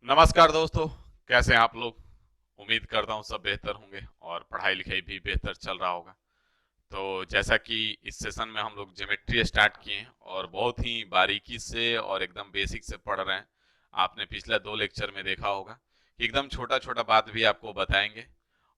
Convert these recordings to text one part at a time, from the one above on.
नमस्कार दोस्तों। कैसे हैं आप लोग। उम्मीद करता हूँ सब बेहतर होंगे और पढ़ाई लिखाई भी बेहतर चल रहा होगा। तो जैसा कि इस सेशन में हम लोग ज्योमेट्री स्टार्ट किए हैं और बहुत ही बारीकी से और एकदम बेसिक से पढ़ रहे हैं। आपने पिछले 2 लेक्चर में देखा होगा कि एकदम छोटा छोटा बात भी आपको बताएंगे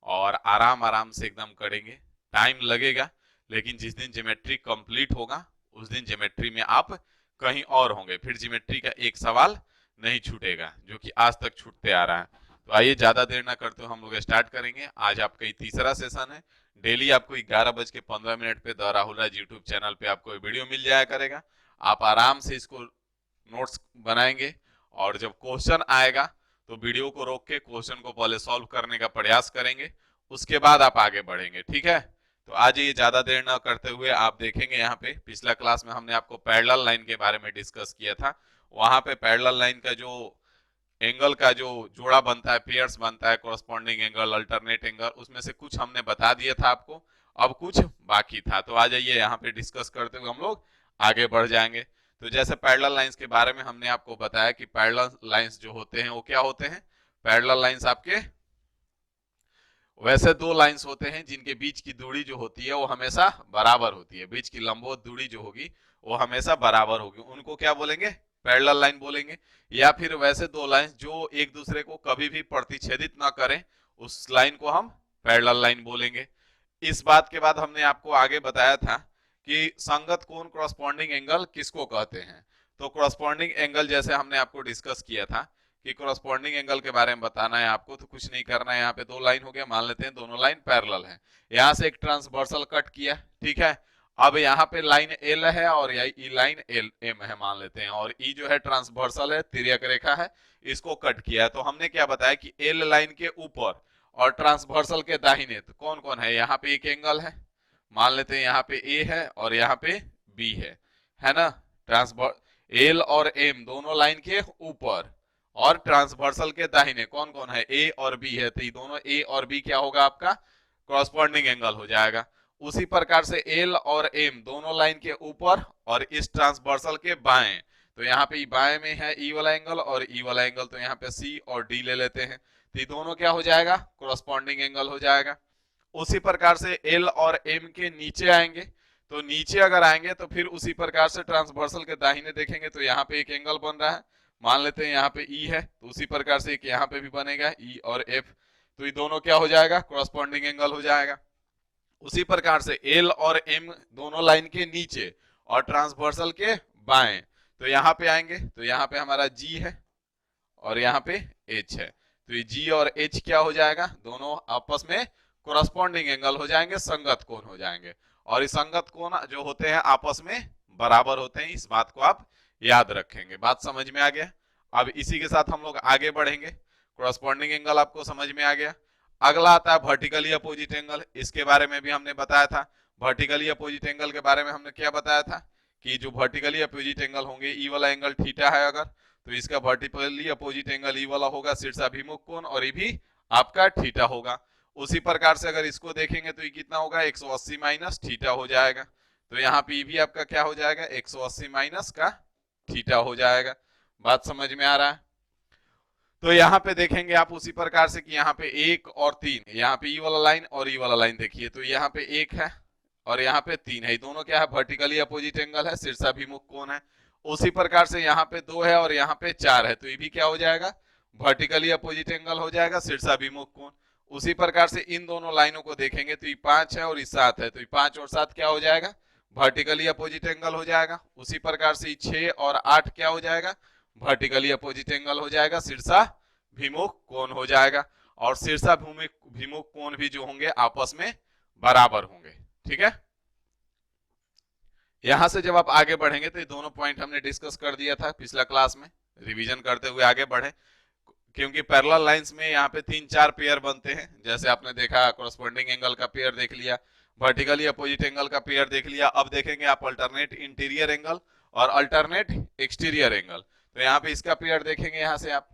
और आराम आराम से एकदम करेंगे। टाइम लगेगा, लेकिन जिस दिन ज्योमेट्री कंप्लीट होगा उस दिन ज्योमेट्री में आप कहीं और होंगे। फिर ज्योमेट्री का एक सवाल नहीं छूटेगा, जो कि आज तक छूटते आ रहा है। तो आइए ज्यादा देर ना करते हुए हम लोग स्टार्ट करेंगे। आज आपका ये तीसरा सेशन है। डेली आपको 11:15 पे the Rahul Raj YouTube channel पे आपको ये वीडियो मिल जाया करेगा। आप आराम से इसको नोट्स बनाएंगे और जब क्वेश्चन आएगा तो वीडियो को रोक के क्वेश्चन को पहले सॉल्व करने का प्रयास करेंगे, उसके बाद आप आगे बढ़ेंगे। ठीक है। तो आज ये ज्यादा देर ना करते हुए आप देखेंगे यहाँ पे पिछला क्लास में हमने आपको पैरेलल लाइन के बारे में डिस्कस किया था। वहां पे पैरेलल लाइन का जो एंगल का जो जोड़ा बनता है, पेयर्स बनता है, कोरस्पॉन्डिंग एंगल, अल्टरनेट एंगल, उसमें से कुछ हमने बता दिया था आपको। अब कुछ बाकी था, तो आ जाइए यहाँ पे डिस्कस करते हुए हम लोग आगे बढ़ जाएंगे। तो जैसे पैरेलल लाइंस के बारे में हमने आपको बताया कि पैरेलल लाइंस जो होते हैं वो क्या होते हैं। पैरेलल लाइंस आपके वैसे दो लाइंस होते हैं जिनके बीच की दूरी जो होती है वो हमेशा बराबर होती है। बीच की लंबवत दूरी जो होगी वो हमेशा बराबर होगी, उनको क्या बोलेंगे, पैरेलल लाइन बोलेंगे। या फिर वैसे दो लाइंस जो एक दूसरे को कभी भी प्रतिच्छेदित ना करें, उस लाइन को हम पैरेलल लाइन बोलेंगे। इस बात के बाद हमने आपको आगे बताया था कि संगत कोण क्रॉसपॉन्डिंग एंगल किसको कहते हैं। तो क्रॉसपॉन्डिंग एंगल जैसे हमने आपको डिस्कस किया था कि क्रॉसपॉन्डिंग एंगल के बारे में बताना है आपको, तो कुछ नहीं करना है। यहाँ पे दो लाइन हो गया, मान लेते हैं दोनों लाइन पैरेलल है। यहाँ से एक ट्रांसवर्सल कट किया, ठीक है। अब यहाँ पे लाइन एल है और ई लाइन एल एम है मान लेते हैं, और ई जो है ट्रांसवर्सल है, तिर्यक रेखा है, इसको कट किया है। तो हमने क्या बताया कि एल लाइन के ऊपर और ट्रांसवर्सल के दाहिने तो कौन कौन है। यहाँ पे एक एंगल है, मान लेते हैं यहाँ पे ए है और यहाँ पे बी है ना। ट्रांसवर्स एल और एम दोनों लाइन के ऊपर और ट्रांसवर्सल के दाहिने कौन कौन है, ए और बी है। तो ये दोनों ए और बी क्या होगा, आपका कॉरस्पॉन्डिंग एंगल हो जाएगा। उसी प्रकार से एल और एम दोनों लाइन के ऊपर और इस ट्रांसवर्सल के बाएं, तो यहाँ पे बाएं में है ई वाला एंगल और ई वाला एंगल, तो यहाँ पे सी और डी ले लेते हैं। तो ये दोनों क्या हो जाएगा, कॉरस्पॉन्डिंग एंगल हो जाएगा। उसी प्रकार से एल और एम के नीचे आएंगे, तो नीचे अगर आएंगे तो फिर उसी प्रकार से ट्रांसवर्सल के दाहिने देखेंगे तो यहाँ पे एक एंगल बन रहा है, मान लेते हैं यहाँ पे ई है, तो उसी प्रकार से एक यहाँ पे भी बनेगा ई और एफ। तो ये दोनों क्या हो जाएगा, कॉरस्पॉन्डिंग एंगल हो जाएगा। उसी प्रकार से एल और एम दोनों लाइन के नीचे और ट्रांसवर्सल के बाएं, तो यहाँ पे आएंगे तो यहाँ पे हमारा जी है और यहाँ पे एच है। तो ये जी और एच क्या हो जाएगा, दोनों आपस में कोरस्पॉन्डिंग एंगल हो जाएंगे, संगत कोण हो जाएंगे। और ये संगत कोण जो होते हैं आपस में बराबर होते हैं, इस बात को आप याद रखेंगे। बात समझ में आ गया। अब इसी के साथ हम लोग आगे बढ़ेंगे। कोरस्पॉन्डिंग एंगल आपको समझ में आ गया। अगला आता है वर्टिकली अपोजिट एंगल। इसके बारे में भी हमने बताया था। वर्टिकली अपोजिट एंगल के बारे में हमने क्या बताया था कि जो वर्टिकली अपोजिट एंगल होंगे, ई वाला एंगल थीटा है अगर, तो इसका वर्टिकली अपोजिट एंगल ई वाला होगा शीर्षाभिमुख कोण, और ये भी आपका थीटा होगा। उसी प्रकार से अगर इसको देखेंगे तो ये कितना होगा, 180 माइनस थीटा हो जाएगा। तो यहाँ पे भी आपका क्या हो जाएगा, 180 माइनस का थीटा हो जाएगा। बात समझ में आ रहा है। तो यहाँ पे देखेंगे आप उसी प्रकार से कि यहाँ पे 1 और 3, यहाँ पे ई वाला लाइन और ई वाला लाइन देखिए, तो यहाँ पे 1 है और यहाँ पे 3 है, दोनों क्या है, वर्टिकली अपोजिट एंगल है, शीर्षाभिमुख कोण है। उसी प्रकार से यहाँ पे 2 है और यहाँ पे 4 है, तो ये भी क्या हो जाएगा, वर्टिकली अपोजिट एंगल हो जाएगा, शीर्षाभिमुख कोण। उसी प्रकार से इन दोनों लाइनों को देखेंगे तो ये 5 है और ये 7 है, तो ये 5 और 7 क्या हो जाएगा, वर्टिकली अपोजिट एंगल हो जाएगा। उसी प्रकार से 6 और 8 क्या हो जाएगा, वर्टिकली अपोजिट एंगल हो जाएगा, शीर्षाभिमुख कोण हो जाएगा। और शीर्षाभिमुख कोण भी जो होंगे आपस में बराबर होंगे। ठीक है। यहां से जब आप आगे बढ़ेंगे तो ये दोनों पॉइंट हमने डिस्कस कर दिया था पिछला क्लास में, रिवीजन करते हुए आगे बढ़े। क्योंकि पैरेलल लाइंस में यहाँ पे 3-4 पेयर बनते हैं, जैसे आपने देखा कॉरस्पॉन्डिंग एंगल का पेयर देख लिया, वर्टिकली अपोजिट एंगल का पेयर देख लिया। अब देखेंगे आप अल्टरनेट इंटीरियर एंगल और अल्टरनेट एक्सटीरियर एंगल, तो यहाँ पे इसका पेयर देखेंगे यहाँ से आप।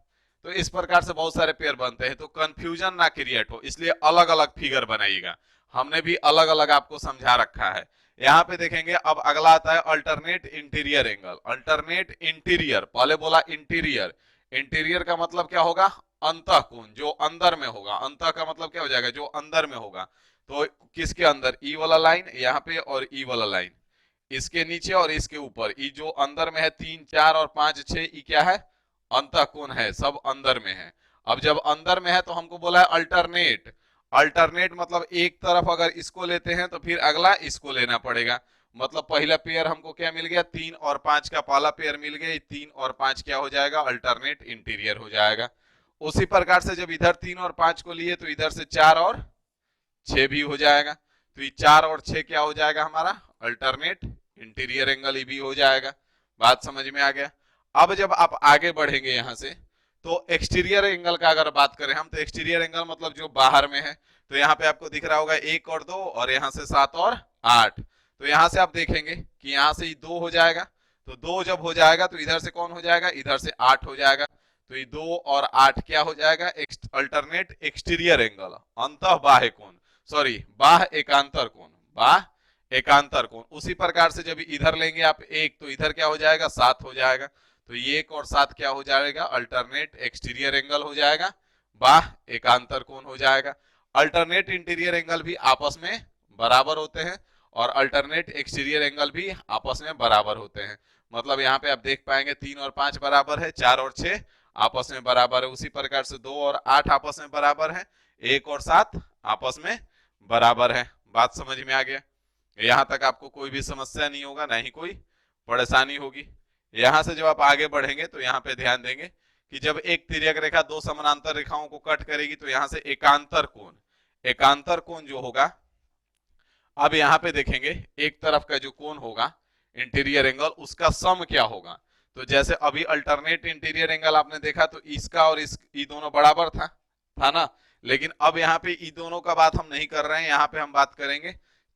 तो इस प्रकार से बहुत सारे पेयर बनते हैं, तो कंफ्यूजन ना क्रिएट हो इसलिए अलग अलग फिगर बनाइएगा। हमने भी अलग अलग आपको समझा रखा है। यहाँ पे देखेंगे अब अगला आता है alternate interior angle. Alternate interior, पहले बोला इंटीरियर, इंटीरियर का मतलब क्या होगा, अंतः कोण, जो अंदर में होगा। अंतः का मतलब क्या हो जाएगा, जो अंदर में होगा। तो किसके अंदर, ई वाला लाइन यहाँ पे और ई वाला लाइन इसके नीचे और इसके ऊपर। ई जो अंदर में है 3 4 और 5 6, ई क्या है, अंतः कोण है, सब अंदर में है। अब जब अंदर में है तो हमको बोला है अल्टरनेट। अल्टरनेट मतलब एक तरफ अगर इसको लेते हैं तो फिर अगला इसको लेना पड़ेगा। मतलब पहला पेयर हमको क्या मिल गया, 3 और 5 का पहला पेयर मिल गया। 3 और 5 क्या हो जाएगा, अल्टरनेट इंटीरियर हो जाएगा। उसी प्रकार से जब इधर 3 और 5 को लिए तो इधर से 4 और 6 भी हो जाएगा। तो ये 4 और 6 क्या हो जाएगा हमारा, अल्टरनेट इंटीरियर एंगल ही भी हो जाएगा। बात समझ में आ गया। अब जब आप आगे बढ़ेंगे यहां से तो एक्सटीरियर एंगल का अगर बात करें हम, तो एक्सटीरियर एंगल मतलब जो बाहर में है। तो यहाँ पे आपको दिख रहा होगा 1 और 2 और यहाँ से 7 और 8। तो यहाँ से आप देखेंगे कि यहाँ से 2 हो जाएगा। तो 2 जब हो जाएगा तो इधर से कौन हो जाएगा, इधर से 8 हो जाएगा। तो ये 2 और 8 क्या हो जाएगा, अल्टरनेट एक्सटीरियर एंगल, अंतः बाह्य कोण, सॉरी बाह्य एकांतर कोण, बाह्य एकांतर कोण। उसी प्रकार से जब इधर लेंगे आप 1 तो इधर क्या हो जाएगा, 7 हो जाएगा। तो ये 1 और 7 क्या हो जाएगा, अल्टरनेट एक्सटीरियर एंगल हो जाएगा, बाह्य एकांतर कोण हो जाएगा। अल्टरनेट इंटीरियर एंगल भी आपस में बराबर होते हैं और अल्टरनेट एक्सटीरियर एंगल भी आपस में बराबर होते हैं। मतलब यहाँ पे आप देख पाएंगे 3 और 5 बराबर है, 4 और 6 आपस में बराबर है। उसी प्रकार से 2 और 8 आपस में बराबर है, 1 और 7 आपस में बराबर है। बात समझ में आ गया। यहाँ तक आपको कोई भी समस्या नहीं होगा, ना ही कोई परेशानी होगी। यहां से जब आप आगे बढ़ेंगे तो यहाँ पे ध्यान देंगे कि जब एक तिर्यक रेखा दो समानांतर रेखाओं को कट करेगी तो यहाँ से एकांतर कोण, एकांतर कोण जो होगा, अब यहाँ पे देखेंगे एक तरफ का जो कोण होगा इंटीरियर एंगल, उसका सम क्या होगा। तो जैसे अभी अल्टरनेट इंटीरियर एंगल आपने देखा तो इसका और इस ई दोनों बराबर था ना। लेकिन अब यहाँ पे ई दोनों का बात हम नहीं कर रहे हैं, यहाँ पे हम बात करेंगे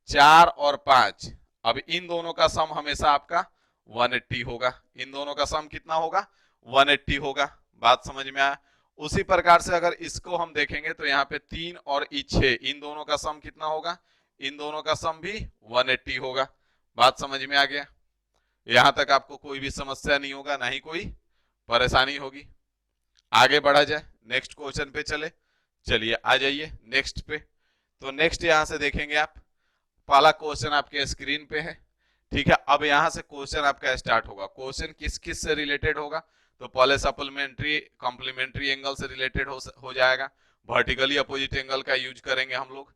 4 और 5। अब इन दोनों का सम हमेशा आपका 180 होगा। इन दोनों का सम कितना होगा, 180 होगा। बात समझ में आया। उसी प्रकार से अगर इसको हम देखेंगे तो यहाँ पे 3 और 6, इन दोनों का सम कितना होगा, इन दोनों का सम भी 180 होगा। बात समझ में आ गया। यहां तक आपको कोई भी समस्या नहीं होगा, ना ही कोई परेशानी होगी। आगे बढ़ा जाए, नेक्स्ट क्वेश्चन पे चलिए आ जाइए नेक्स्ट पे। तो नेक्स्ट यहां से देखेंगे आप, पहला क्वेश्चन आपके स्क्रीन पे है, ठीक है। अब यहां से क्वेश्चन आपका स्टार्ट होगा। क्वेश्चन किस किस से रिलेटेड होगा, तो पहले सप्लीमेंट्री कॉम्प्लीमेंट्री एंगल से रिलेटेड हो जाएगा। वर्टिकली अपोजिट एंगल का यूज करेंगे हम लोग।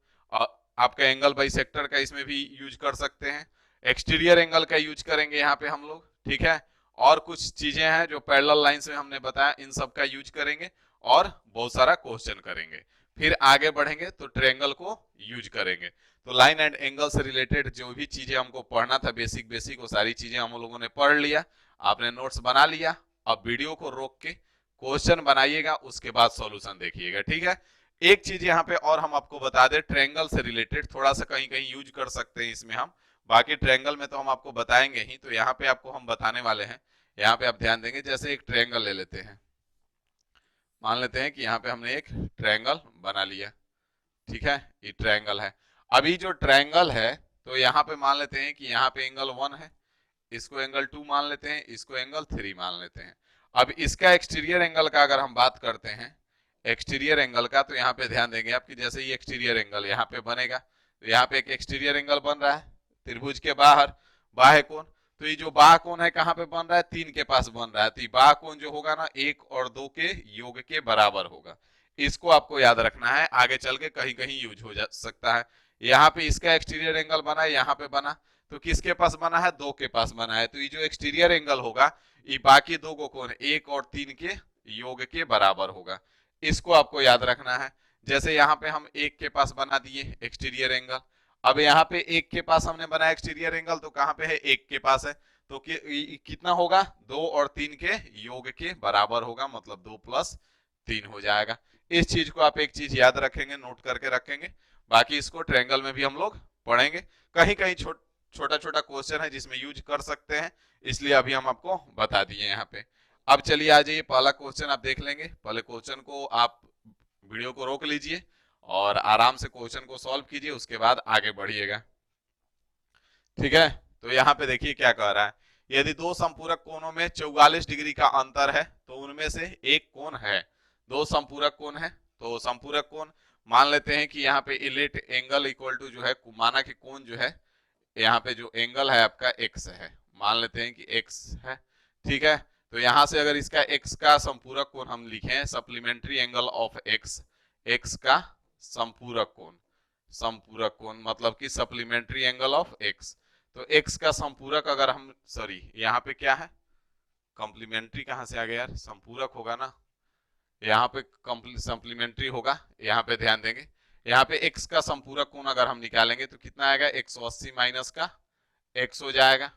आपका एंगल बाइसेक्टर का इसमें भी यूज कर सकते हैं। एक्सटीरियर एंगल का यूज करेंगे यहाँ पे हम लोग, ठीक है। और कुछ चीजें हैं जो पैरेलल लाइन में हमने बताया, इन सब का यूज करेंगे और बहुत सारा क्वेश्चन करेंगे। फिर आगे बढ़ेंगे तो ट्रायंगल को यूज करेंगे। तो लाइन एंड एंगल से रिलेटेड जो भी चीजें हमको पढ़ना था, बेसिक बेसिक, वो सारी चीजें हम लोगों ने पढ़ लिया। आपने नोट्स बना लिया। अब वीडियो को रोक के क्वेश्चन बनाइएगा, उसके बाद सॉल्यूशन देखिएगा, ठीक है। एक चीज यहाँ पे और हम आपको बता दें, ट्रायंगल से रिलेटेड थोड़ा सा कहीं कहीं यूज कर सकते हैं इसमें हम, बाकी ट्रायंगल में तो हम आपको बताएंगे ही। तो यहाँ पे आपको हम बताने वाले हैं। यहाँ पे आप ध्यान देंगे, जैसे एक ट्रायंगल ले लेते हैं। मान लेते हैं कि यहाँ पे हमने एक ट्रायंगल बना लिया, ठीक है। ये ट्रायंगल है। अभी जो ट्रायंगल है तो यहाँ पे मान लेते हैं कि यहाँ पे एंगल 1 है, इसको एंगल 2 मान लेते हैं, इसको एंगल 3 मान लेते हैं। अब इसका एक्सटीरियर एंगल का अगर हम बात करते हैं, एक्सटीरियर एंगल का, तो यहाँ पे ध्यान देंगे आपकी, जैसे ये एक्सटीरियर एंगल यहाँ पे बनेगा, तो यहाँ पे एक एक्सटीरियर एंगल बन रहा है त्रिभुज के बाहर, बाह्य कोण। तो ये जो बाह्य कोण है कहाँ पे बन रहा है, 3 के पास बन रहा है। तो ये बाह्य कोण जो होगा ना, 1 और 2 के योग के बराबर होगा। इसको आपको याद रखना है, आगे चल के कहीं कहीं यूज हो जा सकता है। यहाँ पे इसका एक्सटीरियर एंगल बना है, यहाँ पे बना, तो किसके पास बना है, 2 के पास बना है। तो ये जो एक्सटीरियर एंगल होगा, ये बाकी दो को कोण 1 और 3 के योग के बराबर होगा। इसको आपको याद रखना है। जैसे यहाँ पे हम 1 के पास बना दिए एक्सटीरियर एंगल, अब यहाँ पे 1 के पास हमने बनाया एक्सटीरियर एंगल, तो कहाँ पे है, 1 के पास है। तो कितना होगा, 2 और 3 के योग के बराबर होगा, मतलब 2 + 3 हो जाएगा। इस चीज को आप एक चीज याद रखेंगे, नोट करके रखेंगे। बाकी इसको ट्रायंगल में भी हम लोग पढ़ेंगे। कहीं कहीं छोटा छोटा क्वेश्चन है जिसमें यूज कर सकते हैं, इसलिए अभी हम आपको बता दिए यहाँ पे। अब चलिए आ जाइए, पहला क्वेश्चन आप देख लेंगे। पहले क्वेश्चन को आप वीडियो को रोक लीजिए और आराम से क्वेश्चन को सॉल्व कीजिए, उसके बाद आगे बढ़िएगा, ठीक है। तो यहाँ पे देखिए क्या कह रहा है, यदि दो संपूरक कोणों में 44 डिग्री का अंतर है तो उनमें में से एक कोण है, दो संपूरक कोण है, तो संपूरक कोण मान लेते हैं कि यहाँ पे लेट एंगल इक्वल टू जो है, माना कि कोण जो है यहाँ पे जो एंगल है आपका x है, मान लेते हैं कि x है, ठीक है। तो यहां से अगर इसका x का संपूरक कोण हम लिखें, supplementary angle of x, x का संपूरक कोण, संपूरक कोण मतलब कि सप्लीमेंट्री एंगल ऑफ x, तो x का संपूरक अगर हम, सॉरी यहाँ पे क्या है, कॉम्प्लीमेंट्री कहां से आ गया यार, संपूरक होगा ना, यहाँ पे सप्लीमेंट्री होगा, यहाँ पे ध्यान देंगे, यहाँ पे x का संपूरक कोण अगर हम निकालेंगे तो कितना आएगा, 180 माइनस का x हो जाएगा,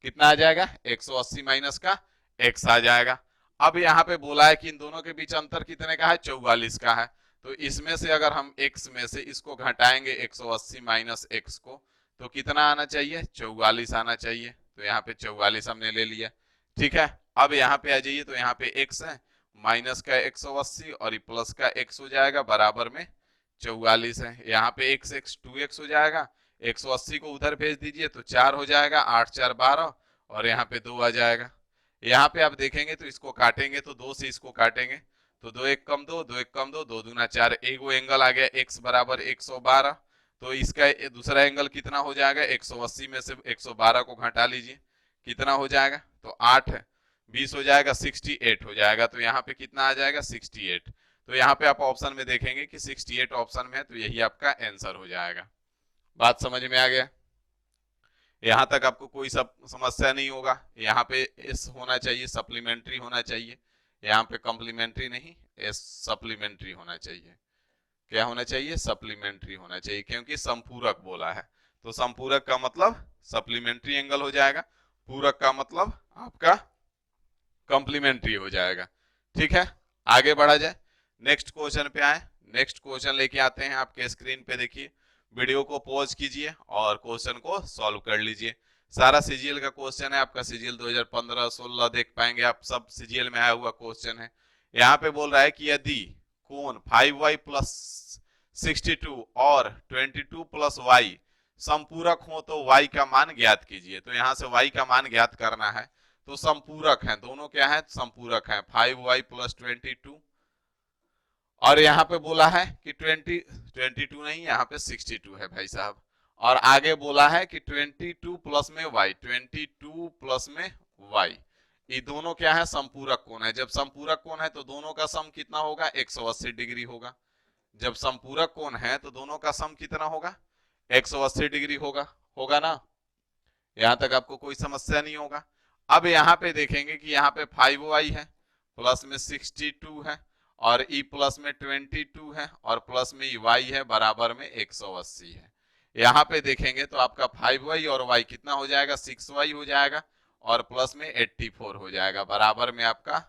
कितना आ जाएगा, 180 माइनस का x आ जाएगा। अब यहाँ पे बोला है कि इन दोनों के बीच अंतर कितने का है, 44 का है, तो इसमें से अगर हम x में से इसको घटाएंगे 180 माइनस x को, तो कितना आना चाहिए, 44 आना चाहिए, तो यहाँ पे 44 हमने ले लिया, ठीक है। अब यहाँ पे आ जाइए, तो यहाँ पे x है, माइनस का 180 और ये प्लस का x हो जाएगा, बराबर में 44 है, यहाँ पे x 2x हो जाएगा, 180 को उधर भेज दीजिए तो 4 हो जाएगा, 8 4 12 और यहाँ पे 2 आ जाएगा। यहाँ पे आप देखेंगे तो इसको काटेंगे तो 2 से इसको काटेंगे तो 2 1 कम 2, 2 1 कम 2, 2 दूना 4, एक वो एंगल आ गया x बराबर 112, तो इसका दूसरा एंगल कितना हो जाएगा, 180 में से 112 को घटा लीजिए, कितना हो जाएगा, तो 8 है, 20 हो जाएगा, 68 हो जाएगा, तो यहाँ पे कितना आ जाएगा, 68। तो यहाँ पे आप ऑप्शन में देखेंगे कि 68 ऑप्शन में है, तो यही आपका आंसर हो जाएगा। बात समझ में आ गया, यहां तक आपको कोई सब समस्या नहीं होगा। यहाँ पे एस होना चाहिए, सप्लीमेंट्री होना चाहिए, यहाँ पे कॉम्प्लीमेंट्री नहीं, एस सप्लीमेंट्री होना चाहिए, क्या होना चाहिए, सप्लीमेंट्री होना चाहिए, क्योंकि संपूरक बोला है, तो संपूरक का मतलब सप्लीमेंट्री एंगल हो जाएगा, पूरक का मतलब आपका कॉम्प्लीमेंट्री हो जाएगा, ठीक है। आगे बढ़ा जाए, नेक्स्ट क्वेश्चन पे आए, नेक्स्ट क्वेश्चन लेके आते हैं, आपके स्क्रीन पे देखिए, वीडियो को पॉज कीजिए और क्वेश्चन को सॉल्व कर लीजिए। सारा सीजीएल का क्वेश्चन है, आपका सीजीएल 2015-16 देख पाएंगे आप, सब सीजीएल में आया हुआ क्वेश्चन है। यहाँ पे बोल रहा है कि यदि कोण 5y प्लस 62 और 22 प्लस y संपूरक हो तो y का मान ज्ञात कीजिए। तो यहाँ से y का मान ज्ञात करना है, तो संपूरक है, दोनों क्या है, संपूरक है, 5y प्लस 22 और यहाँ पे बोला है कि 22 नहीं, यहाँ पे 62 है भाई साहब, और आगे बोला है कि 22 प्लस में y, 22 प्लस में y, ये दोनों क्या है, संपूरक कोण है। जब संपूरक कोण है तो दोनों का सम कितना होगा, 180 डिग्री होगा। जब संपूरक कोण है तो दोनों का सम कितना होगा, 180 डिग्री होगा, होगा ना, यहां तक आपको कोई समस्या नहीं होगा। अब यहाँ पे देखेंगे कि यहाँ पे 5y है, प्लस में 62 है और e प्लस में 22 है और प्लस में y है, बराबर में 180 है। यहाँ पे देखेंगे तो आपका 5y और y कितना हो जाएगा, 6y हो जाएगा और प्लस में 84 हो जाएगा, बराबर में आपका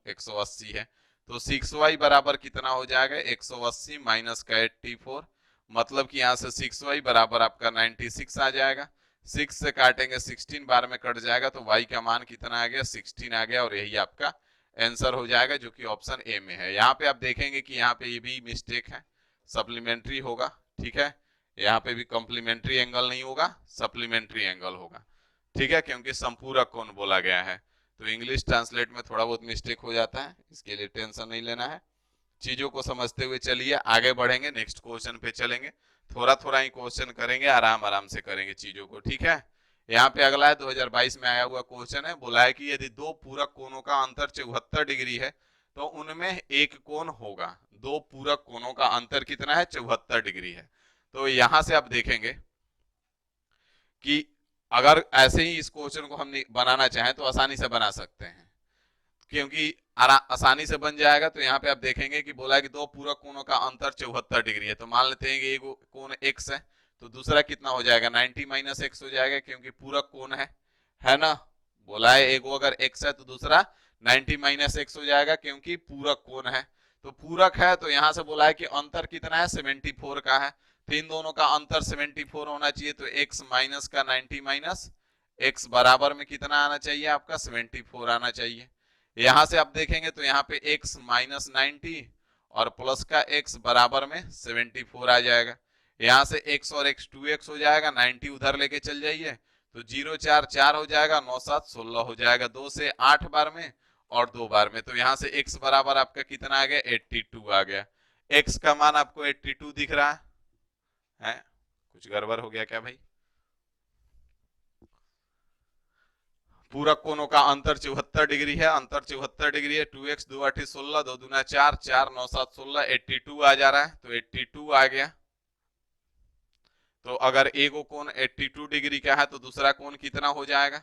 180 है। तो 6y बराबर कितना हो जाएगा, 180 माइनस का 84, मतलब कि यहाँ से 6y बराबर आपका 96 आ जाएगा। 6 से काटेंगे 16 बार में कट जाएगा, तो y का मान कितना आ गया, 16 आ गया, और यही आपका आंसर हो जाएगा, जो कि ऑप्शन ए में है। यहाँ पे आप देखेंगे कि यहाँ पे ये भी मिस्टेक है, सप्लीमेंट्री होगा, ठीक है, यहाँ पे भी कॉम्प्लीमेंट्री एंगल नहीं होगा, सप्लीमेंट्री एंगल होगा, ठीक है, क्योंकि संपूरक कोण बोला गया है। तो इंग्लिश ट्रांसलेट में थोड़ा बहुत मिस्टेक हो जाता है, इसके लिए टेंशन नहीं लेना है, चीजों को समझते हुए चलिए आगे बढ़ेंगे, नेक्स्ट क्वेश्चन पे चलेंगे, थोड़ा थोड़ा ही क्वेश्चन करेंगे, आराम आराम से करेंगे चीजों को, ठीक है। यहाँ पे अगला है 2022 में आया हुआ क्वेश्चन है, बोला है कि यदि दो पूरक कोणों का अंतर 74 डिग्री है तो उनमें एक कोण होगा। दो पूरक कोणों का अंतर कितना है, 74 डिग्री है। तो यहां से आप देखेंगे कि अगर ऐसे ही इस क्वेश्चन को हम बनाना चाहें तो आसानी से बना सकते हैं, क्योंकि आसानी से बन जाएगा। तो यहाँ पे आप देखेंगे कि बोला है कि दो पूरक कोणों का अंतर 74 डिग्री है, तो मान लेते हैं कि एक कोण x है तो दूसरा कितना हो जाएगा, 90 माइनस एक्स हो जाएगा, क्योंकि पूरक कोण है ना। बोला है एक अगर x है तो दूसरा 90 माइनस एक्स हो जाएगा, क्योंकि पूरक कोण है। तो पूरक है तो यहाँ से बोला है कि अंतर कितना है, 74 का है, तो इन दोनों का अंतर 74 होना चाहिए। तो x माइनस का 90 माइनस x बराबर में कितना आना चाहिए, आपका 74 आना चाहिए। यहां से आप देखेंगे तो यहाँ पे x माइनस 90 और प्लस का x बराबर में 74 आ जाएगा। यहाँ से x और x 2x हो जाएगा, 90 उधर लेके चल जाइए तो 0 4 4 हो जाएगा, 9 7 16 हो जाएगा, 2 से 8 बार में और 2 बार में, तो यहां से x बराबर आपका कितना आ गया 82 आ गया। x का मान आपको 82 दिख रहा है? कुछ गड़बड़ हो गया क्या भाई? पूरक कोणों का अंतर 74 डिग्री है, अंतर 74 डिग्री है। 2x 2 8 16 2 दूना 4 4 9 7 16 82 आ जा रहा है, तो 82 आ गया। तो अगर एक कोण 82 डिग्री का है तो दूसरा कोण कितना हो जाएगा?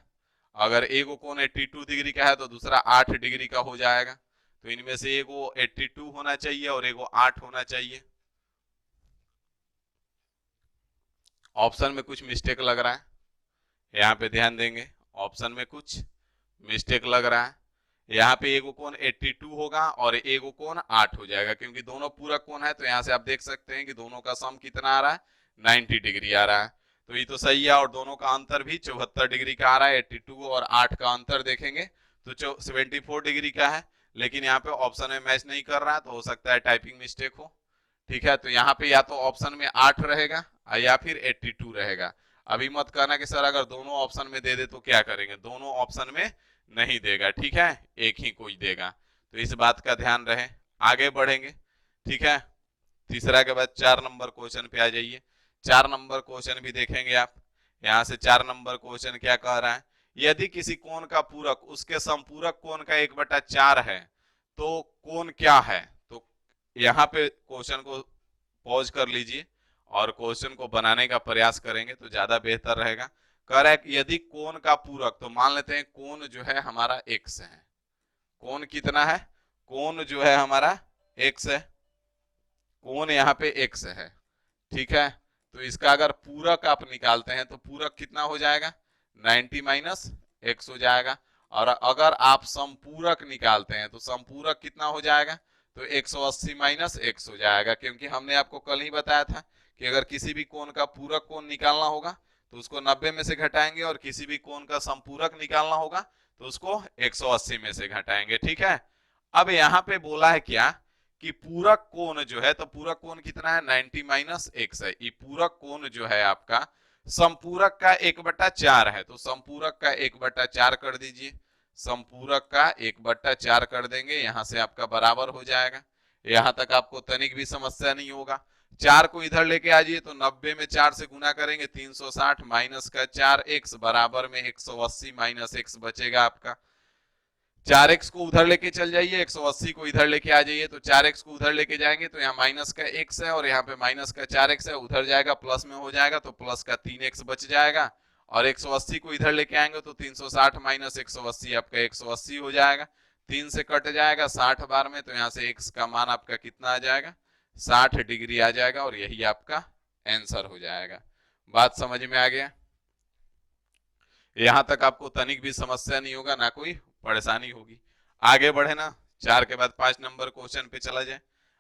अगर एक कोण 82 डिग्री का है तो दूसरा 8 डिग्री का हो जाएगा। तो इनमें से एक 82 होना चाहिए और एक 8 होना चाहिए। ऑप्शन में कुछ मिस्टेक लग रहा है, यहाँ पे ध्यान देंगे। ऑप्शन में कुछ मिस्टेक लग रहा है। यहाँ पे एक कोण 82 होगा और एक कोण 8 हो जाएगा, क्योंकि दोनों पूरक कोण है। तो यहाँ से आप देख सकते हैं कि दोनों का सम कितना आ रहा है 90 डिग्री आ रहा है। तो ये तो सही है, और दोनों का अंतर भी 74 डिग्री का आ रहा है। 82 और 8 का अंतर देखेंगे तो 74 डिग्री का है, लेकिन यहाँ पे ऑप्शन में मैच नहीं कर रहा है, तो हो सकता है टाइपिंग मिस्टेक हो। ठीक है, तो यहाँ पे या तो ऑप्शन में 8 रहेगा या फिर 82 रहेगा। अभी मत कहना कि सर अगर दोनों ऑप्शन में दे दे तो क्या करेंगे, दोनों ऑप्शन में नहीं देगा। ठीक है, एक ही कोई देगा, तो इस बात का ध्यान रहे। आगे बढ़ेंगे। ठीक है, तीसरा के बाद 4 नंबर क्वेश्चन पे आ जाइए। 4 नंबर क्वेश्चन भी देखेंगे आप। यहाँ से 4 नंबर क्वेश्चन क्या कह रहा है, यदि किसी कोण का पूरक उसके संपूरक कोण का 1/4 है तो कोण क्या है? तो यहाँ पे क्वेश्चन को पॉज कर लीजिए और क्वेश्चन को बनाने का प्रयास करेंगे तो ज्यादा बेहतर रहेगा। कह रहा है कि यदि कोण का पूरक, तो मान लेते हैं कोण जो है हमारा x है। कोण कितना है? कोण जो है हमारा x है, कोण यहाँ पे x है। ठीक है, तो इसका अगर पूरक आप निकालते हैं तो पूरक कितना हो जाएगा 90 माइनस x हो जाएगा। और अगर आप संपूरक निकालते हैं तो संपूरक कितना हो जाएगा, तो 180 माइनस x हो जाएगा, क्योंकि हमने आपको कल ही बताया था कि अगर किसी भी कोण का पूरक कोण निकालना होगा तो उसको 90 में से घटाएंगे, और किसी भी कोण का संपूरक निकालना होगा तो उसको 180 में से घटाएंगे। ठीक है, अब यहाँ पे बोला है क्या कि पूरक कोण जो है, तो पूरक कोण कितना है 90 माइनस x है। ये पूरक कोण जो है आपका संपूरक का 1/4 है, तो संपूरक का 1/4 कर दीजिए। संपूरक का 1/4 कर देंगे, यहां से आपका बराबर हो जाएगा। यहां तक आपको तनिक भी समस्या नहीं होगा। 4 को इधर लेके आ जाइए तो 90 में 4 से गुना करेंगे 360 माइनस का 4x बराबर में 180 माइनस x बचेगा आपका। 4x को उधर लेके चल जाइए, 180 को इधर लेके आ जाइए, तो 4x को उधर लेके जाएंगे तो यहाँ माइनस का x है और यहाँ पे माइनस का 4x है, उधर जाएगा प्लस में हो जाएगा, तो प्लस का 3x बच जाएगा। और 180 को इधर लेके आएंगे तो 360 माइनस 180 आपका 180 हो जाएगा। 3 से कट जाएगा 60 बार में, तो यहाँ से x का मान आपका कितना आ जाएगा 60 डिग्री आ जाएगा, और यही आपका आंसर हो जाएगा। बात समझ में आ गया? यहां तक आपको तनिक भी समस्या नहीं होगा, ना कोई परेशानी होगी। आगे बढ़े ना, 4 के बाद 5 नंबर क्वेश्चन पे चला जाए।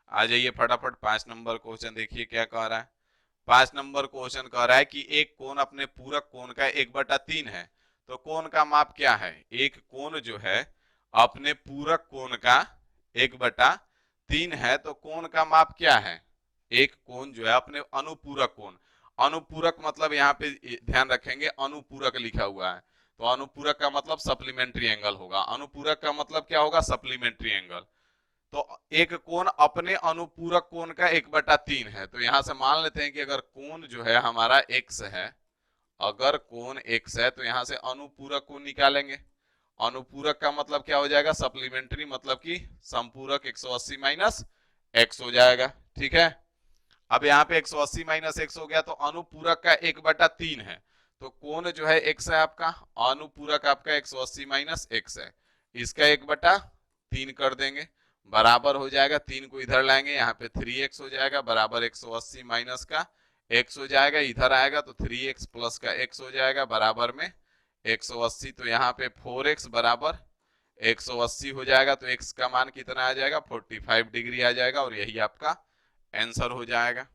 आ जाइए फटाफट 5 नंबर क्वेश्चन देखिए क्या कह रहा है। 5 नंबर क्वेश्चन कह रहा है कि एक कोण अपने पूरक कोण का 1/3 है, तो कोण का माप क्या है? एक कोण जो है अपने पूरक कोण का 1/3 है, तो कोण का माप क्या है? एक कोण जो है अपने अनुपूरक कोण, अनुपूरक मतलब यहाँ पे ध्यान रखेंगे अनुपूरक लिखा हुआ है, तो अनुपूरक का मतलब सप्लीमेंट्री एंगल होगा। अनुपूरक का मतलब क्या होगा? Supplementary angle. तो एक कोण अपने अनुपूरक कोण का 1/3 है, तो यहां से मान लेते हैं कि अगर कोण जो है हमारा x है, अगर कोण x है तो यहां से अनुपूरक कोण निकालेंगे। अनुपूरक का मतलब क्या हो जाएगा? सप्लीमेंट्री, मतलब कि संपूरक 180 माइनस x हो जाएगा। ठीक है, अब यहाँ पे 180 माइनस x हो गया, तो अनुपूरक का 1/3 है, तो कोण जो है x है आपका, अनुपूरक आपका 180 माइनस x है, इसका 1/3 कर देंगे, बराबर हो जाएगा। 3 को इधर लाएंगे, यहाँ पे 3x हो जाएगा, बराबर 180 माइनस का x हो जाएगा, इधर आएगा तो 3x प्लस का x हो जाएगा, बराबर में 180। तो यहाँ पे 4x बराबर 180 हो जाएगा, तो x का मान कितना आ जाएगा 45 डिग्री आ जाएगा, और यही आपका आंसर हो जाएगा।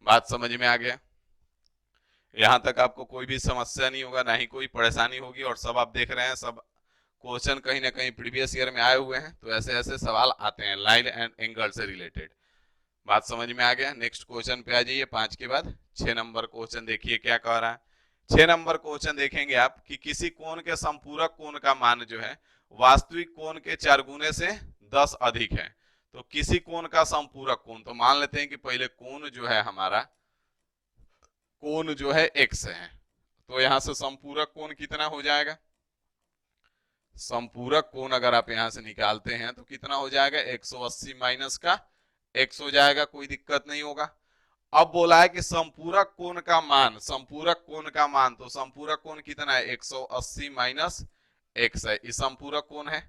बात समझ में आ गया? यहां तक आपको कोई भी समस्या नहीं होगा, ना ही कोई परेशानी होगी, और सब आप देख रहे हैं सब क्वेश्चन कहीं ना कहीं प्रीवियस ईयर में आए हुए हैं, तो ऐसे ऐसे सवाल आते हैं लाइन एंड एंगल से रिलेटेड। बात समझ में आ गया? नेक्स्ट क्वेश्चन पे आ जाइए। 5 के बाद 6 नंबर क्वेश्चन देखिए क्या कह रहा है। 6 नंबर क्वेश्चन देखेंगे आप कि किसी कोण के संपूरक कोण का मान जो है वास्तविक कोण के 4 गुने से 10 अधिक है। तो किसी कोण का समपूरक कोण, तो मान लेते हैं कि पहले कोण जो है हमारा, कोण जो है x है, तो यहां से समपूरक कोण कितना हो जाएगा, समपूरक कोण अगर आप यहां से निकालते हैं तो कितना हो जाएगा, 180 माइनस का x हो जाएगा, कोई दिक्कत नहीं होगा। अब बोला है कि संपूरक कोण का मान, संपूरक कोण का मान, तो संपूरक कोण कितना है, 180 माइनस x है, इस संपूरक कोण है।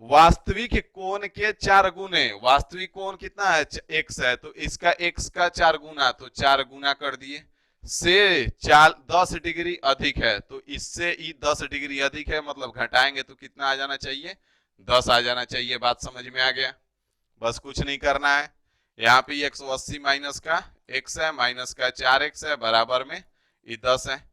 वास्तविक कोण के 4 गुने, वास्तविक कोण कितना है, x है, तो इसका x का 4 गुना, तो 4 गुना कर दिए, से 10 डिग्री अधिक है, तो इससे ही 10 डिग्री अधिक है, मतलब घटाएंगे तो कितना आ जाना चाहिए, 10 आ जाना चाहिए। बात समझ में आ गया, बस कुछ नहीं करना है। यहाँ पे 180 माइनस का x है, माइनस का 4x है, बराबर में ये 10 है।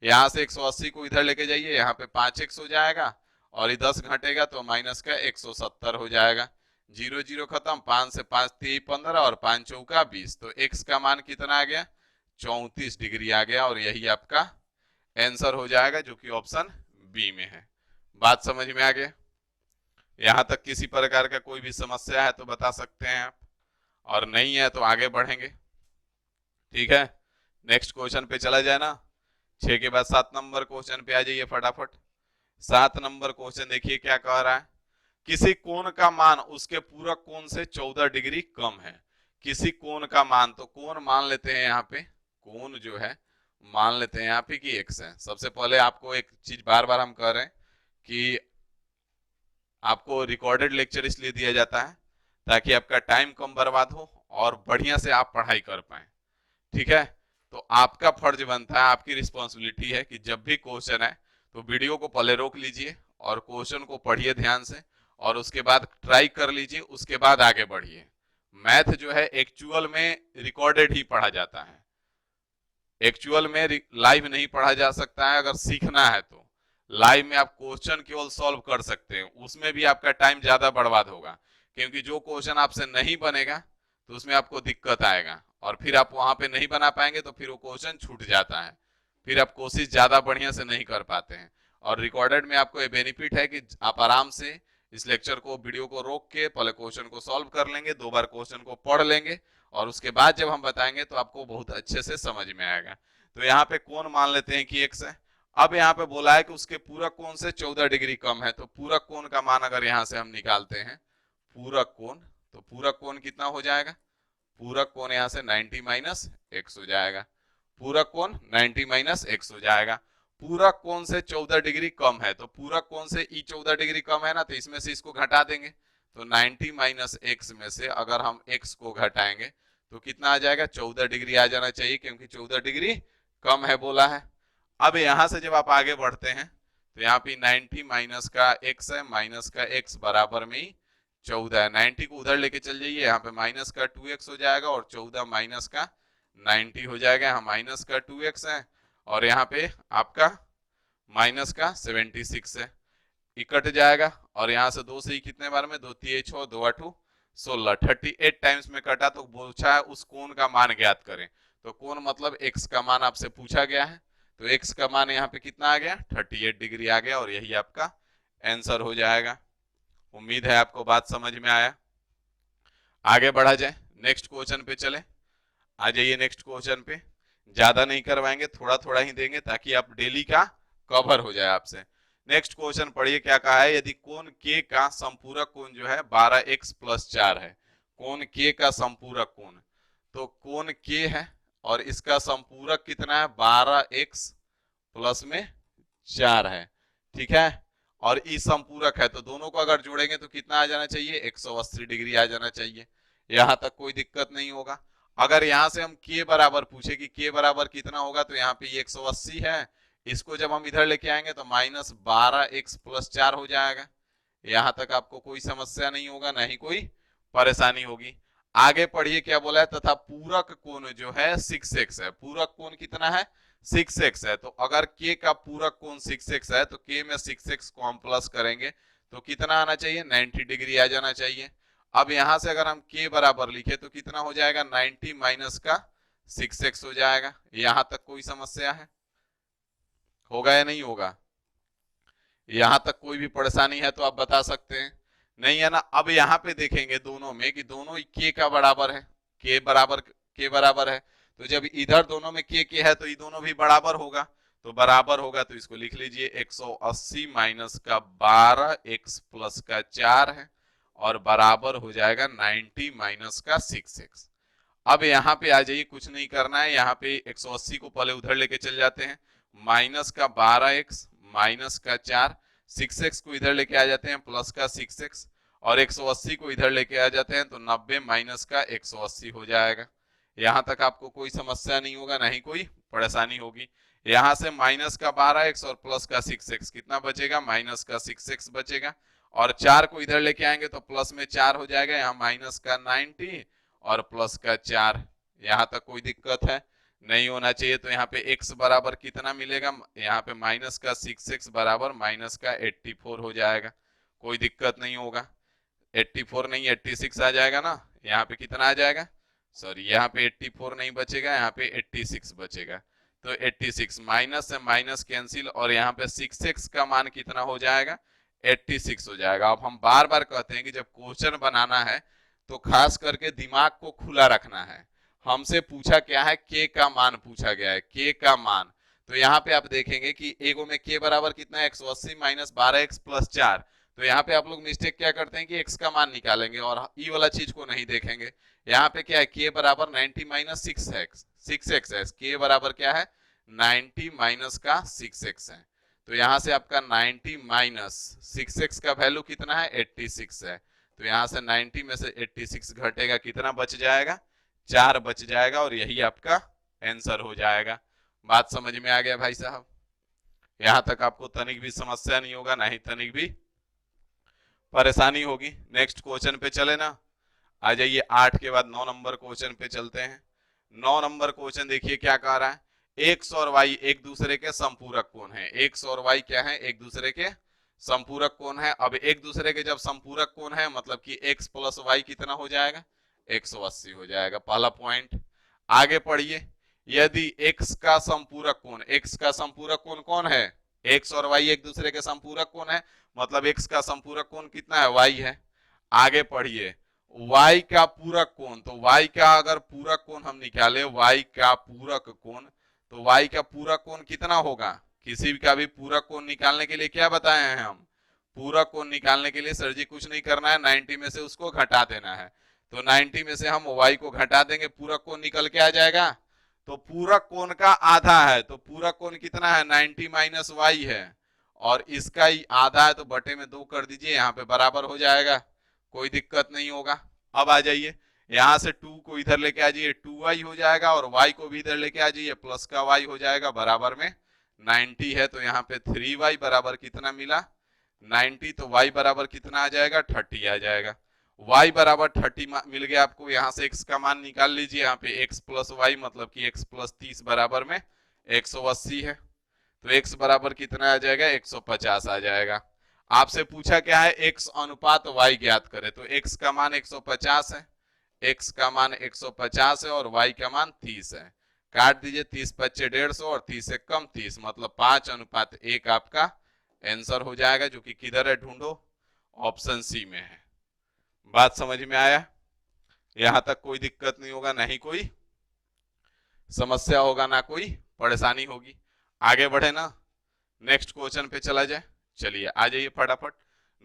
यहाँ से 180 को इधर लेके जाइए, यहाँ पे 5x हो जाएगा, और ये 10 घटेगा तो माइनस का 170 हो जाएगा। 0 0 खत्म, 5 से 5 3 15 और 5 चौका 20, तो x का मान कितना आ गया, 34 डिग्री आ गया, और यही आपका आंसर हो जाएगा, जो कि ऑप्शन बी में है। बात समझ में आ गया, यहां तक किसी प्रकार का कोई भी समस्या है तो बता सकते हैं आप, और नहीं है तो आगे बढ़ेंगे। ठीक है, नेक्स्ट क्वेश्चन पे चला जाए ना। 6 के बाद 7 नंबर क्वेश्चन पे आ जाइए फटाफट। 7 नंबर क्वेश्चन देखिए क्या कह रहा है, किसी कोण का मान उसके पूरक कोण से 14 डिग्री कम है। किसी कोण का मान, तो कोण मान लेते हैं यहाँ पे, कोण जो है मान लेते हैं यहाँ पे कि x है। सबसे पहले आपको एक चीज बार बार हम कह रहे हैं कि आपको रिकॉर्डेड लेक्चर इसलिए दिया जाता है ताकि आपका टाइम कम बर्बाद हो और बढ़िया से आप पढ़ाई कर पाए। ठीक है, तो आपका फर्ज बनता है, आपकी रिस्पॉन्सिबिलिटी है कि जब भी क्वेश्चन है तो वीडियो को पहले रोक लीजिए और क्वेश्चन को पढ़िए ध्यान से, और उसके बाद ट्राई कर लीजिए, उसके बाद आगे बढ़िए। मैथ जो है एक्चुअल में रिकॉर्डेड ही पढ़ा जाता है, एक्चुअल में लाइव नहीं पढ़ा जा सकता है। अगर सीखना है तो लाइव में आप क्वेश्चन केवल सॉल्व कर सकते हैं, उसमें भी आपका टाइम ज्यादा बर्बाद होगा, क्योंकि जो क्वेश्चन आपसे नहीं बनेगा तो उसमें आपको दिक्कत आएगा, और फिर आप वहां पे नहीं बना पाएंगे तो फिर वो क्वेश्चन छूट जाता है, फिर आप कोशिश ज्यादा बढ़िया से नहीं कर पाते हैं। और रिकॉर्डेड में आपको ये बेनिफिट है कि आप आराम से इस लेक्चर को, वीडियो को रोक के पहले क्वेश्चन को सॉल्व कर लेंगे, 2 बार क्वेश्चन को पढ़ लेंगे, और उसके बाद जब हम बताएंगे तो आपको बहुत अच्छे से समझ में आएगा। तो यहाँ पे कोण मान लेते हैं कि x है। अब यहाँ पे बोला है कि उसके पूरक कोण से 14 डिग्री कम है, तो पूरक कोण का मान अगर यहाँ से हम निकालते हैं पूरक कोण, तो पूरक कोण कितना हो जाएगा, पूरक कोण यहाँ से 90 माइनस x हो जाएगा, पूरक कोण 90 माइनस x हो जाएगा। पूरक कोण से 14 डिग्री कम है, तो पूरक कोण से ई 14 डिग्री कम है ना, तो इसमें से इसको घटा देंगे, तो 90 माइनस x में से अगर हम x को घटाएंगे तो कितना आ जाएगा, 14 डिग्री आ जाना चाहिए, क्योंकि 14 डिग्री कम है बोला है। अब यहां से जब आप आगे बढ़ते हैं तो यहाँ पे 90 माइनस का x है, माइनस का x बराबर में ही 14 है। 90 को उधर लेके चल जाइए, यहाँ पे माइनस का 2x हो जाएगा, और 14 माइनस का 90 हो जाएगा। यहाँ माइनस का 2x है, और यहाँ पे आपका माइनस का 76 है, इकट जाएगा, और यहाँ से 2 से ही कितने बार में, 2 3 6 2 8 16, 38 टाइम्स में कटा, तो पूछा है उस कोण का मान ज्ञात करें। तो कोण मतलब x का मान आपसे पूछा गया है, तो x का मान यहाँ पे कितना आ गया, 38 डिग्री आ गया, और यही आपका आंसर हो जाएगा। उम्मीद है आपको बात समझ में आया। आगे बढ़ा जाए, नेक्स्ट क्वेश्चन पे चले। आ जाइए नेक्स्ट क्वेश्चन पे, ज्यादा नहीं करवाएंगे, थोड़ा थोड़ा ही देंगे ताकि आप डेली का कवर हो जाए आपसे। नेक्स्ट क्वेश्चन पढ़िए क्या कहा है, यदि कोण के का संपूरक कोण जो है 12x + 4 है। कोण के का संपूरक कोण, तो कोण के है और इसका संपूरक कितना है, 12x + 4 है। ठीक है, और ई संपूरक है, तो दोनों को अगर जोड़ेंगे तो कितना आ जाना चाहिए, 180 डिग्री आ जाना चाहिए। यहां तक कोई दिक्कत नहीं होगा। अगर यहां से हम k बराबर पूछे कि k बराबर कितना होगा, तो यहाँ पे 180 है, इसको जब हम इधर लेके आएंगे तो -12x + 4 हो जाएगा। यहां तक आपको कोई समस्या नहीं होगा, ना ही कोई परेशानी होगी। आगे पढ़िए क्या बोला है, तथा पूरक कोण जो है 6x है। पूरक कोण कितना है, 6x है, तो अगर k का पूरक कोण 6x है तो k में 6x को हम प्लस करेंगे तो कितना आना चाहिए, 90 डिग्री आ जाना चाहिए। अब यहां से अगर हम k बराबर लिखे तो कितना हो जाएगा, 90 माइनस का 6x हो जाएगा। यहां तक कोई समस्या है, होगा या नहीं होगा, यहां तक कोई भी परेशानी है तो आप बता सकते हैं, नहीं है ना। अब यहाँ पे देखेंगे दोनों में कि दोनों k का बराबर है, k बराबर है, तो जब इधर दोनों में k है तो ये दोनों भी बराबर होगा, तो बराबर होगा तो इसको लिख लीजिए 180 माइनस का 12 x प्लस का 4 है और बराबर हो जाएगा 90 माइनस का 6x। अब यहाँ पे आ जाइए, कुछ नहीं करना है, यहाँ पे 180 को पहले उधर लेके चल जाते हैं, माइनस का 12x माइनस का 4, 6x को इधर लेके आ जाते हैं प्लस का 6x, और 180 को इधर लेके आ जाते हैं तो 90 माइनस का 180 हो जाएगा। यहाँ तक आपको कोई समस्या नहीं होगा, नहीं कोई परेशानी होगी। यहाँ से माइनस का 12x और प्लस का 6x कितना बचेगा, माइनस का 6x बचेगा, और 4 को इधर लेके आएंगे तो प्लस में 4 हो जाएगा, यहाँ माइनस का 90 और प्लस का 4। यहाँ तक कोई दिक्कत है, नहीं होना चाहिए। तो यहाँ पे x बराबर कितना मिलेगा, यहाँ पे माइनस का 6x बराबर माइनस का 84 हो जाएगा, कोई दिक्कत नहीं होगा। 84 नहीं 86 आ जाएगा ना, यहाँ पे कितना आ जाएगा, सॉरी यहाँ पे 84 नहीं बचेगा, यहाँ पे 86 बचेगा। तो 86 माइनस से माइनस कैंसिल, और यहाँ पे 6x का मान कितना हो जाएगा, 86 हो जाएगा। अब हम बार बार कहते हैं कि जब क्वेश्चन बनाना है तो खास करके दिमाग को खुला रखना है। हमसे पूछा क्या है, k का मान पूछा गया है, k का मान। तो यहाँ पे आप देखेंगे कि एगो में k बराबर कितना है, 180 माइनस 12x प्लस 4। तो यहाँ पे आप लोग मिस्टेक क्या करते हैं कि x का मान निकालेंगे और ई वाला चीज को नहीं देखेंगे। यहाँ पे क्या है, k बराबर 90 माइनस 6x है, k बराबर क्या है 90 माइनस का 6x है। तो यहाँ से आपका 90 माइनस 6x का वैल्यू कितना है, 86 है। तो यहाँ से 90 में से 86 घटेगा, कितना बच जाएगा, 4 बच जाएगा, और यही आपका आंसर हो जाएगा। बात समझ में आ गया भाई साहब, यहाँ तक आपको तनिक भी समस्या नहीं होगा, नहीं तनिक भी परेशानी होगी। नेक्स्ट क्वेश्चन पे चले ना, आ जाइए 8 के बाद 9 नंबर क्वेश्चन पे चलते हैं। 9 नंबर क्वेश्चन देखिए क्या कह रहा है, एक्स और वाई एक दूसरे के संपूरक कोण है। एक्स और वाई क्या है, एक दूसरे के संपूरक कोण है। अब एक दूसरे के जब संपूरक कोण है मतलब कि x प्लस वाई कितना हो जाएगा, 180 हो जाएगा, पहला पॉइंट। आगे पढ़िए, यदि x का संपूरक कोण, x का संपूरक कोण कौन है, x और y एक दूसरे के संपूरक कोण है, मतलब x का संपूरक कोण कितना है, y है। आगे पढ़िए, y का पूरक कोण, तो y का अगर पूरक कोण हम निकाले, y का पूरक कोण, तो y का पूरक कोण कितना होगा, किसी का भी पूरक कोण निकालने के लिए क्या बताए हैं हम, पूरक कोण निकालने के लिए सर जी कुछ नहीं करना है, 90 में से उसको घटा देना है। तो 90 में से हम y को घटा देंगे, पूरक कोण निकल के आ जाएगा। तो पूरक कोण का आधा है, तो पूरक कोण कितना है, 90 माइनस वाई है, और इसका ही आधा है तो बटे में 2 कर दीजिए, यहाँ पे बराबर हो जाएगा, कोई दिक्कत नहीं होगा। अब आ जाइए, यहाँ से 2 को इधर लेके आ जाइए, 2y हो जाएगा, और y को भी इधर लेके आ जाइए, प्लस का y हो जाएगा, बराबर में 90 है। तो यहाँ पे 3y बराबर कितना मिला, 90, तो y बराबर कितना आ जाएगा, 30 आ जाएगा। y बराबर 30 मिल गया आपको, यहाँ से x का मान निकाल लीजिए, यहाँ पे x प्लस वाई मतलब कि x प्लस 30 बराबर में 180 है। तो x बराबर कितना आ जाएगा, 150 आ जाएगा। आपसे पूछा क्या है, x अनुपात y ज्ञात करे, तो x का मान 150 है, x का मान 150 है, और y का मान 30 है। काट दीजिए, 30 पच्चे 150 और 30 से कम 30, मतलब 5:1 आपका आंसर हो जाएगा, जो कि किधर है, ढूंढो, ऑप्शन सी में है। बात समझ में आया, यहां तक कोई दिक्कत नहीं होगा, नहीं कोई समस्या होगा, ना कोई परेशानी होगी। आगे बढ़े ना, नेक्स्ट क्वेश्चन पे चला जाए। चलिए आ जाइए फटाफट,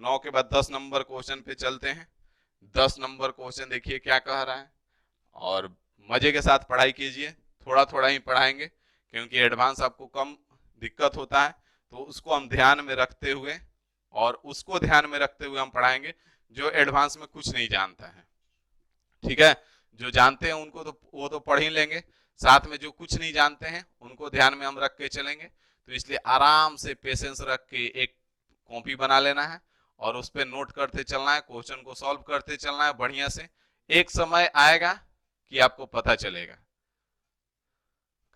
9 के बाद 10 नंबर क्वेश्चन पे चलते हैं। 10 नंबर क्वेश्चन देखिए क्या कह रहा है, और मजे के साथ पढ़ाई कीजिए, थोड़ा थोड़ा ही पढ़ाएंगे क्योंकि एडवांस आपको कम दिक्कत होता है, तो उसको हम ध्यान में रखते हुए, और उसको ध्यान में रखते हुए हम पढ़ाएंगे जो एडवांस में कुछ नहीं जानता है, ठीक है। जो जानते हैं उनको तो वो तो पढ़ ही लेंगे, साथ में जो कुछ नहीं जानते हैं उनको ध्यान में हम रख के चलेंगे। तो इसलिए आराम से पेशेंस रख के एक कॉपी बना लेना है और उस पर नोट करते चलना है, क्वेश्चन को सॉल्व करते चलना है बढ़िया से। एक समय आएगा कि आपको पता चलेगा,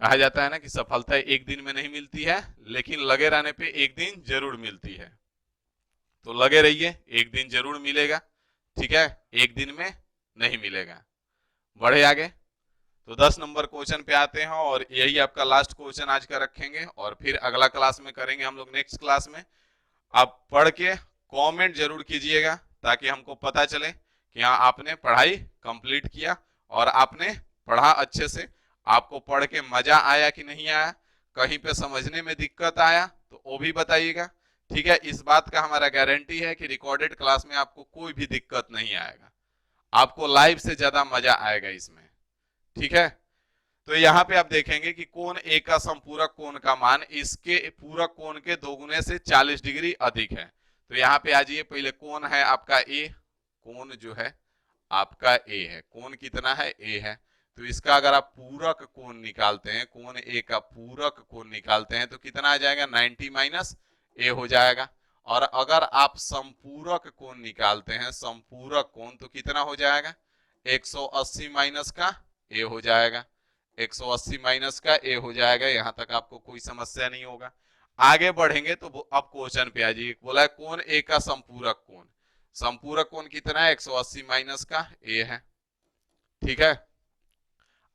कहा जाता है ना कि सफलता एक दिन में नहीं मिलती है, लेकिन लगे रहने पे एक दिन जरूर मिलती है। तो लगे रहिए, एक दिन जरूर मिलेगा, ठीक है, एक दिन में नहीं मिलेगा। बढ़े आगे, तो 10 नंबर क्वेश्चन पे आते हैं, और यही आपका लास्ट क्वेश्चन आज का रखेंगे, और फिर अगला क्लास में करेंगे हम लोग, नेक्स्ट क्लास में आप पढ़ के कमेंट जरूर कीजिएगा ताकि हमको पता चले कि हाँ आपने पढ़ाई कंप्लीट किया और आपने पढ़ा अच्छे से, आपको पढ़ के मजा आया कि नहीं आया, कहीं पे समझने में दिक्कत आया तो वो भी बताइएगा। ठीक है, इस बात का हमारा गारंटी है कि रिकॉर्डेड क्लास में आपको कोई भी दिक्कत नहीं आएगा, आपको लाइव से ज्यादा मजा आएगा इसमें। ठीक है, तो यहाँ पे आप देखेंगे कि कोण ए का संपूरक कोण का मान इसके पूरक कोण के दोगुने से 40 डिग्री अधिक है। तो यहाँ पे आ जाइए, पहले कोण है आपका ए, कोण जो है आपका ए है, कोण कितना है ए है, तो इसका अगर आप पूरक कोण निकालते हैं, कोण ए का पूरक कोण निकालते हैं तो कितना आ जाएगा 90 माइनस ए हो जाएगा। और अगर आप संपूरक कोण निकालते हैं, संपूरक कोण, तो कितना हो जाएगा 180 माइनस का ए हो जाएगा, 180 माइनस का ए हो जाएगा। यहां तक आपको कोई समस्या नहीं होगा। आगे बढ़ेंगे तो अब क्वेश्चन पे आ जाइए, बोला है कोण ए का संपूरक कोण, संपूरक कोण कितना है 180 माइनस का ए है। ठीक है,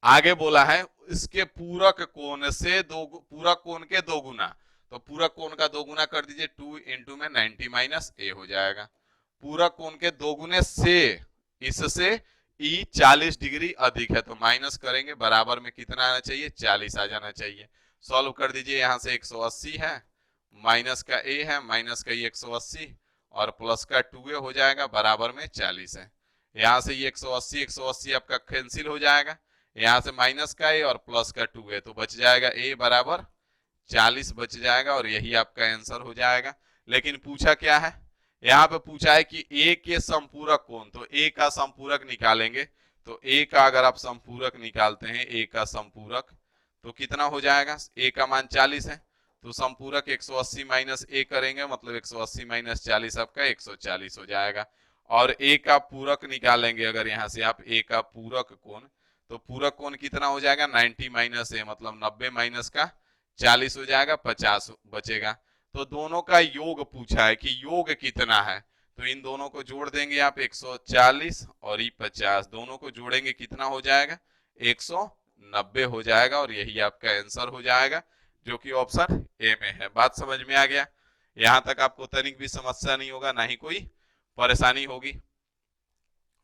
आगे बोला है इसके पूरक कोण से दो, पूरक कोण के दो गुना, तो पूरक कोण का दो गुना कर दीजिए, 2 इंटू में 90 माइनस ए हो जाएगा। पूरक कोण के दो गुने से, इससे ई 40 डिग्री अधिक है, तो माइनस करेंगे, बराबर में कितना आना चाहिए 40 आ जाना चाहिए। सॉल्व कर दीजिए, यहां से 180 है, माइनस का ए है, माइनस का ये 180 और प्लस का 2a हो जाएगा, बराबर में 40 है। यहां से ये 180 180 आपका कैंसिल हो जाएगा, यहां से माइनस का ए और प्लस का 2a, तो बच जाएगा ए बराबर 40 बच जाएगा और यही आपका आंसर हो जाएगा। लेकिन पूछा क्या है, यहाँ पे पूछा है कि ए के संपूरक कोण, तो ए का संपूरक निकालेंगे, तो ए का अगर आप संपूरक निकालते हैं, ए का संपूरक तो कितना हो जाएगा, ए का मान 40 है, तो संपूरक 180 माइनस ए करेंगे, मतलब 180 माइनस 40 आपका 140 हो जाएगा। और ए का पूरक निकालेंगे अगर यहाँ से आप, ए का पूरक कोण, तो पूरक कोण कितना हो जाएगा 90 माइनस ए, मतलब 90 माइनस का 40 हो जाएगा, 50 बचेगा। तो दोनों का योग पूछा है कि योग कितना है, तो इन दोनों को जोड़ देंगे आप, 140 और ये 50, दोनों को जोड़ेंगे कितना हो जाएगा 190 हो जाएगा, और यही आपका आंसर हो जाएगा जो कि ऑप्शन ए में है। बात समझ में आ गया, यहां तक आपको तनिक भी समस्या नहीं होगा, ना ही कोई परेशानी होगी।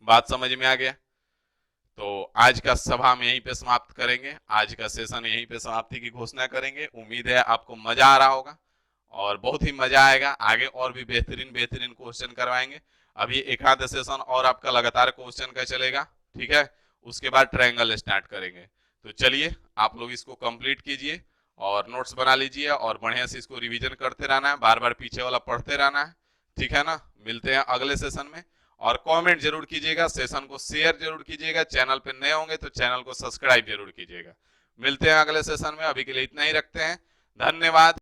बात समझ में आ गया, तो आज का सभा में यहीं पे समाप्त करेंगे, आज का सेशन यहीं पे समाप्ति की घोषणा करेंगे। उम्मीद है आपको मजा आ रहा होगा और बहुत ही मजा आएगा, आगे और भी बेहतरीन बेहतरीन क्वेश्चन करवाएंगे। अभी एक आध सेशन और आपका लगातार क्वेश्चन का चलेगा, ठीक है, उसके बाद ट्रायंगल स्टार्ट करेंगे। तो चलिए आप लोग इसको कंप्लीट कीजिए और नोट्स बना लीजिए और बढ़िया से इसको रिवीजन करते रहना है, बार बार पीछे वाला पढ़ते रहना है, ठीक है ना। मिलते हैं अगले सेशन में, और कमेंट जरूर कीजिएगा, सेशन को शेयर जरूर कीजिएगा, चैनल पे नए होंगे तो चैनल को सब्सक्राइब जरूर कीजिएगा। मिलते हैं अगले सेशन में, अभी के लिए इतना ही रखते हैं, धन्यवाद।